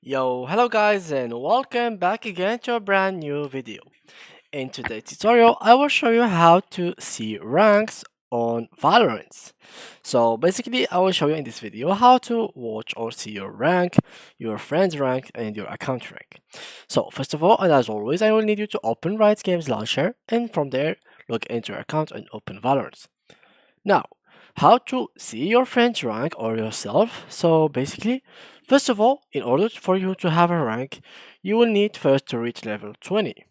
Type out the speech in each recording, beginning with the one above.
Yo, hello guys and welcome back again to a brand new video. In today's tutorial, I will show you how to see ranks on Valorant. So basically, I will show you in this video how to watch or see your rank, your friend's rank, and your account rank. So first of all, and as always, I will need you to open Riot Games Launcher and from there, log into your account and open Valorant. Now, how to see your friend's rank or yourself? So basically, first of all, in order for you to have a rank, you will need first to reach level 20.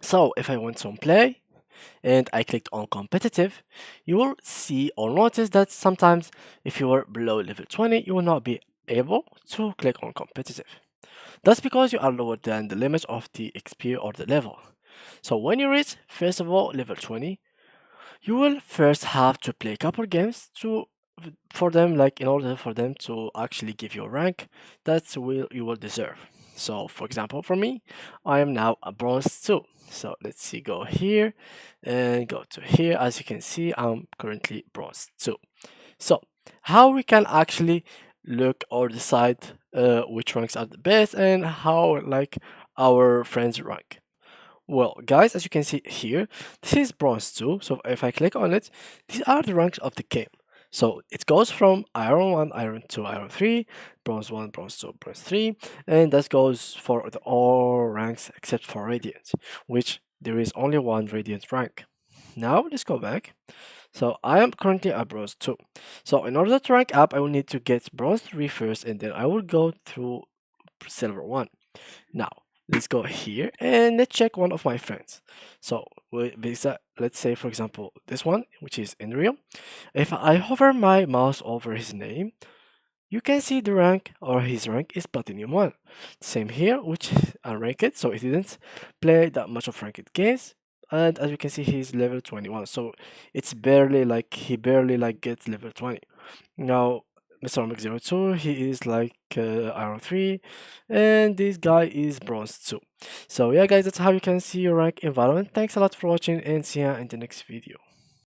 So if I went on play and I clicked on competitive, you will see or notice that sometimes if you are below level 20, you will not be able to click on competitive. That's because you are lower than the limit of the XP or the level. So when you reach, first of all, level 20, you will first have to play a couple games to for them, like in order for them to actually give you a rank that will you will deserve. So for example, for me, I am now a bronze 2. So let's see, go here and go to here. As you can see, I'm currently bronze 2. So how we can actually look or decide which ranks are the best and how like our friends rank. Well, guys, as you can see here, this is bronze 2. So if I click on it, these are the ranks of the game. So it goes from iron 1, iron 2, iron 3, bronze 1, bronze 2, bronze 3, and that goes for the all ranks except for radiant, which there is only one radiant rank. Now let's go back. So I am currently at bronze 2. So in order to rank up, I will need to get bronze 3 first, and then I will go through silver 1. Now, let's go here and let's check one of my friends. So, let's say, for example, this one, which is Enreal. If I hover my mouse over his name, you can see the rank or his rank is Platinum 1. Same here, which is unranked, so he didn't play that much of ranked games. And as you can see, he's level 21. So it's barely like he barely like gets level 20. Now, Mr. Omega 02, he is like Iron 3, and this guy is Bronze 2. So yeah guys, that's how you can see your rank in Valorant. Thanks a lot for watching and see ya in the next video.